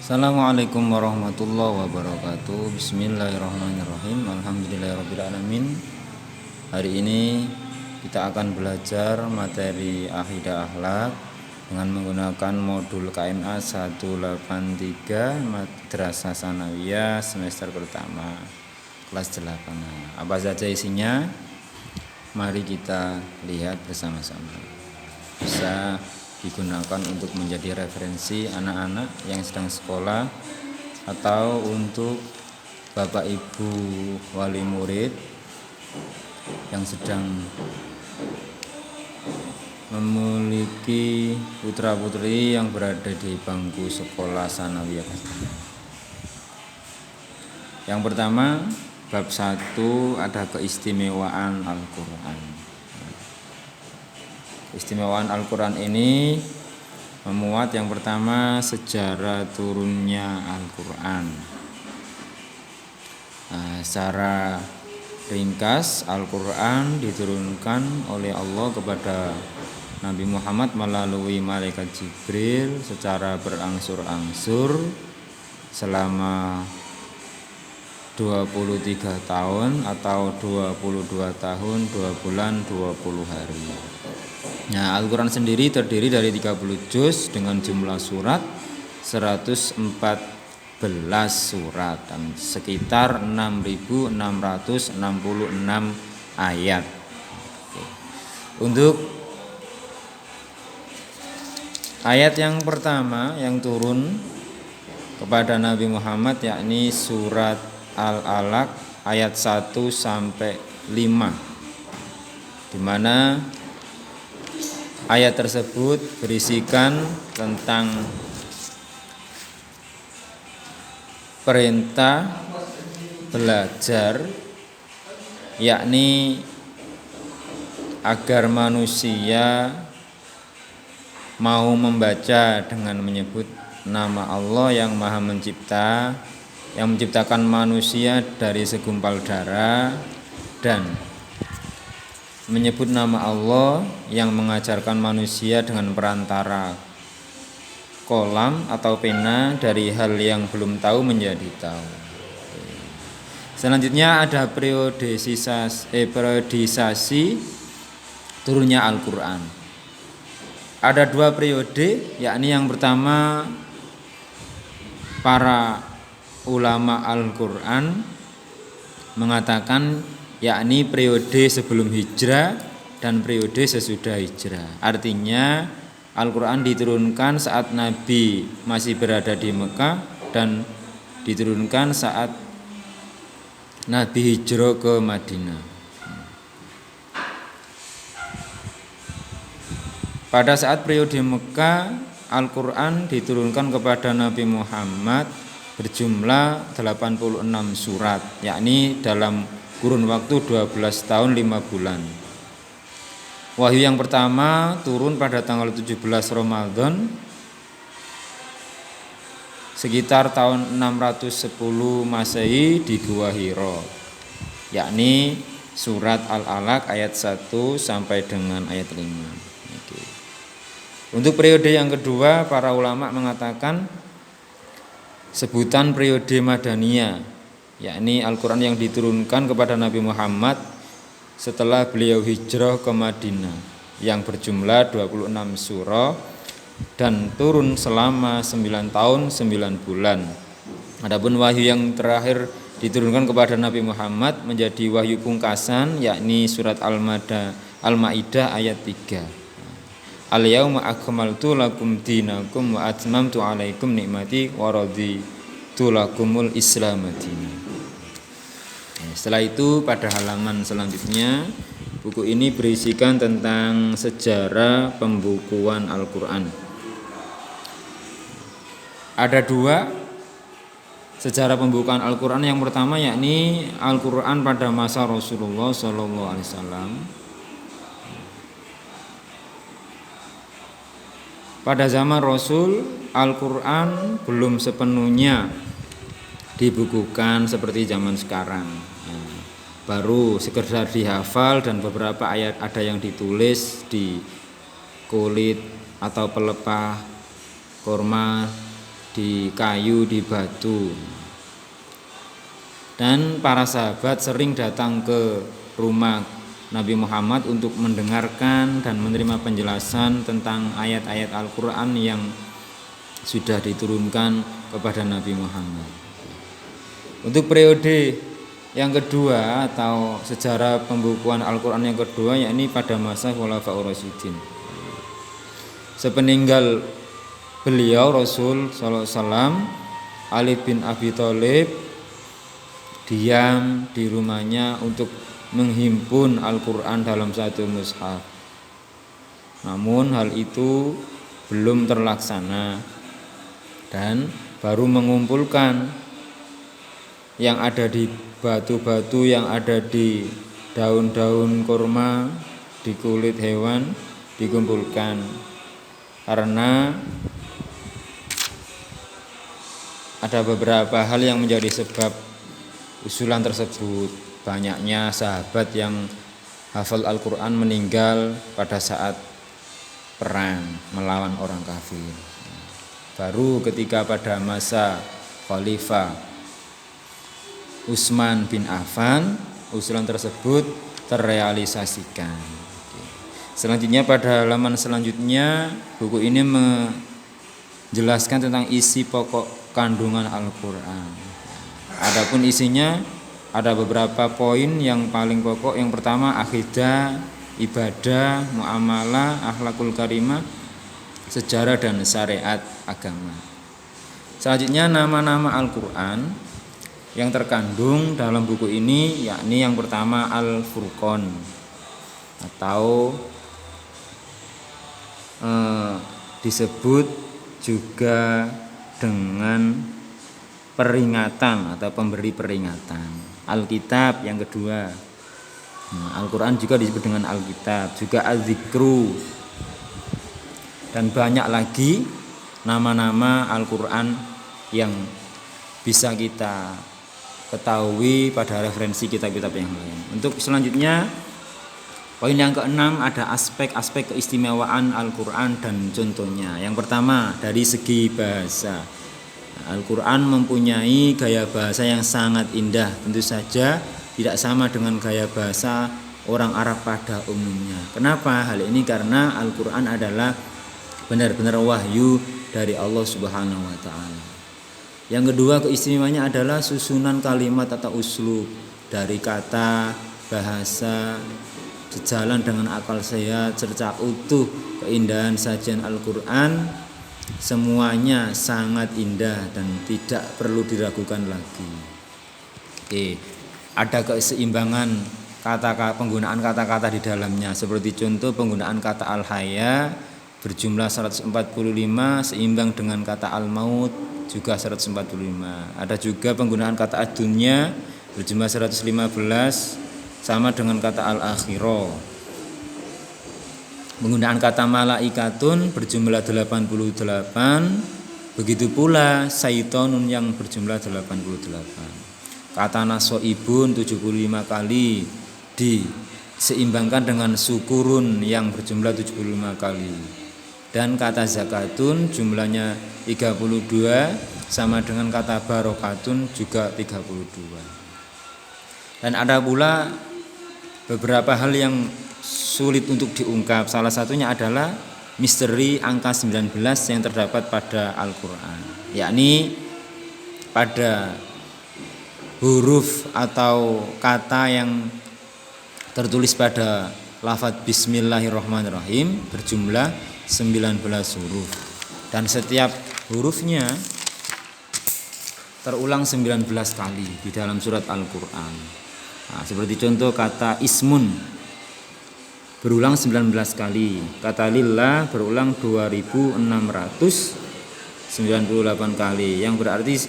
Assalamualaikum warahmatullahi wabarakatuh. Bismillahirrahmanirrahim. Alhamdulillahirrabbilalamin. Hari ini kita akan belajar materi akidah akhlak dengan menggunakan modul KMA 183 Madrasah Tsanawiyah semester pertama kelas 8. Apa saja isinya? Mari kita lihat bersama-sama. Bisa digunakan untuk menjadi referensi anak-anak yang sedang sekolah atau untuk bapak ibu wali murid yang sedang memiliki putra putri yang berada di bangku sekolah tsanawiyah. Yang pertama, bab 1 ada keistimewaan Al-Quran. Keistimewaan Al-Quran ini memuat yang pertama sejarah turunnya Al-Quran. Secara ringkas, Al-Quran diturunkan oleh Allah kepada Nabi Muhammad melalui malaikat Jibril secara berangsur-angsur selama 23 tahun atau 22 tahun 2 bulan 20 hari. Nah, Al-Quran sendiri terdiri dari 30 juz dengan jumlah surat 114 surat dan sekitar 6.666 ayat. Untuk ayat yang pertama yang turun kepada Nabi Muhammad yakni surat Al-Alaq ayat 1 sampai 5, di mana ayat tersebut berisikan tentang perintah belajar, yakni agar manusia mau membaca dengan menyebut nama Allah yang Maha Mencipta, yang menciptakan manusia dari segumpal darah, dan menyebut nama Allah yang mengajarkan manusia dengan perantara kolam atau pena dari hal yang belum tahu menjadi tahu. Selanjutnya ada periodisasi turunnya Al-Quran. Ada 2 periode, yakni yang pertama para ulama Al-Quran mengatakan yakni periode sebelum hijrah dan periode sesudah hijrah. Artinya Al-Quran diturunkan saat Nabi masih berada di Mekah dan diturunkan saat Nabi hijrah ke Madinah. Pada saat periode Mekah, Al-Quran diturunkan kepada Nabi Muhammad berjumlah 86 surat, yakni dalam kurun waktu 12 tahun 5 bulan. Wahyu yang pertama turun pada tanggal 17 Ramadan sekitar tahun 610 Masehi di Gua Hira, yakni surat Al-Alaq ayat 1 sampai dengan ayat 5. Untuk periode yang kedua, para ulama mengatakan sebutan periode Madaniyah, yakni Al-Quran yang diturunkan kepada Nabi Muhammad setelah beliau hijrah ke Madinah, yang berjumlah 26 surah dan turun selama 9 tahun 9 bulan. Adapun wahyu yang terakhir diturunkan kepada Nabi Muhammad menjadi wahyu pungkasan, yakni surat Al-Maidah ayat 3. Al-yauma akmaltu lakum dinakum wa atmamtu alaikum nikmati wa raditu lakumul Islam dinan. Setelah itu pada halaman selanjutnya buku ini berisikan tentang sejarah pembukuan Al-Quran. Ada 2 sejarah pembukaan Al-Quran. Yang pertama yakni Al-Quran pada masa Rasulullah SAW. Pada zaman Rasul, Al-Quran belum sepenuhnya dibukukan seperti zaman sekarang. Baru sekedar dihafal dan beberapa ayat ada yang ditulis di kulit atau pelepah kurma di kayu, di batu. Dan para sahabat sering datang ke rumah Nabi Muhammad untuk mendengarkan dan menerima penjelasan tentang ayat-ayat Al-Quran yang sudah diturunkan kepada Nabi Muhammad. Untuk periode yang kedua atau sejarah pembukuan Al-Quran yang kedua, yakni pada masa Khulafaur Rasyidin. Sepeninggal beliau Rasul sallallahu alaihi wasallam, Ali bin Abi Thalib diam di rumahnya untuk menghimpun Al-Quran dalam satu mushaf. Namun hal itu belum terlaksana dan baru mengumpulkan yang ada di batu-batu, yang ada di daun-daun kurma, di kulit hewan dikumpulkan. Karena ada beberapa hal yang menjadi sebab usulan tersebut. Banyaknya sahabat yang hafal Al-Quran meninggal pada saat perang melawan orang kafir. Baru ketika pada masa Khalifah Utsman bin Affan, usulan tersebut terrealisasikan. Selanjutnya pada halaman selanjutnya, buku ini menjelaskan tentang isi pokok kandungan Al-Quran. Adapun isinya ada beberapa poin yang paling pokok. Yang pertama akidah, ibadah, muamalah, akhlakul karimah, sejarah dan syariat agama. Selanjutnya nama-nama Al-Quran yang terkandung dalam buku ini, yakni yang pertama Al-Furqan atau disebut juga dengan peringatan atau pemberi peringatan. Alkitab yang kedua, Al-Quran juga disebut dengan Alkitab, juga Az-Zikru, dan banyak lagi nama-nama Al-Quran yang bisa kita ketahui pada referensi kitab-kitab yang lain. Untuk selanjutnya, poin yang keenam ada aspek-aspek keistimewaan Al-Quran dan contohnya. Yang pertama dari segi bahasa. Al-Quran mempunyai gaya bahasa yang sangat indah. Tentu saja tidak sama dengan gaya bahasa orang Arab pada umumnya. Kenapa hal ini? Karena Al-Quran adalah benar-benar wahyu dari Allah Subhanahu wa Ta'ala. Yang kedua keistimewaannya adalah susunan kalimat atau uslub, dari kata, bahasa, sejalan dengan akal sehat serta utuh keindahan sajian Al-Quran. Semuanya sangat indah dan tidak perlu diragukan lagi. Ada keseimbangan penggunaan kata-kata di dalamnya. Seperti contoh penggunaan kata al-haya berjumlah 145 seimbang dengan kata al-maut juga 145. Ada juga penggunaan kata ad-dunya berjumlah 115 sama dengan kata al-akhirah. Penggunaan kata malaikatun berjumlah 88. Begitu pula saitonun yang berjumlah 88. Kata nasoibun 75 kali diseimbangkan dengan syukurun yang berjumlah 75 kali. Dan kata zakatun jumlahnya 32 sama dengan kata barokatun juga 32. Dan ada pula beberapa hal yang sulit untuk diungkap. Salah satunya adalah misteri angka 19 yang terdapat pada Al-Quran, yakni pada huruf atau kata yang tertulis pada lafaz Bismillahirrahmanirrahim berjumlah 19 huruf, dan setiap hurufnya terulang 19 kali di dalam surat Al-Quran. Seperti contoh kata ismun berulang 19 kali, kata lillah berulang 2698 kali, yang berarti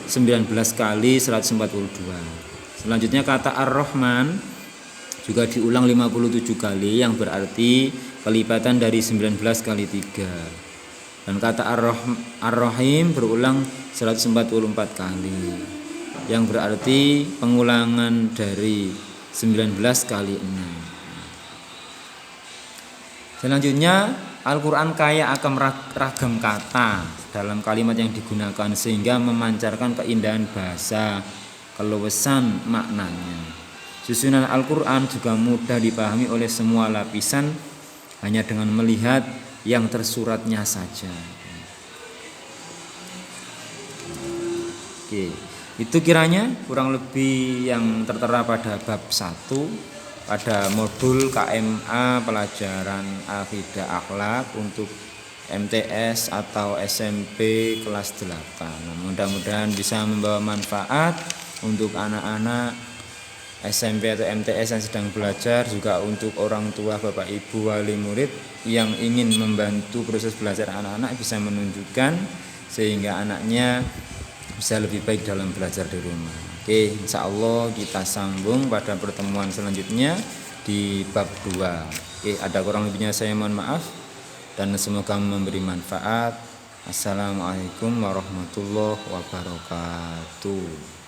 19 kali 142. Selanjutnya kata ar-Rahman juga diulang 57 kali, yang berarti kelipatan dari 19 kali 3. Dan kata ar-Rahim berulang 144 kali, yang berarti pengulangan dari 19 kali 6. Selanjutnya Al-Quran kaya akan ragam kata dalam kalimat yang digunakan sehingga memancarkan keindahan bahasa, keluasan maknanya. Susunan Al-Quran juga mudah dipahami oleh semua lapisan hanya dengan melihat yang tersuratnya saja. Oke, itu kiranya kurang lebih yang tertera pada bab 1 pada modul KMA pelajaran akidah akhlak untuk MTS atau SMP kelas 8. Nah, mudah-mudahan bisa membawa manfaat untuk anak-anak SMP atau MTS yang sedang belajar, juga untuk orang tua, bapak ibu, wali murid yang ingin membantu proses belajar anak-anak bisa menunjukkan sehingga anaknya bisa lebih baik dalam belajar di rumah. Oke, insya Allah kita sambung pada pertemuan selanjutnya di bab 2. Oke, ada kurang lebihnya saya mohon maaf dan semoga memberi manfaat. Assalamualaikum warahmatullahi wabarakatuh.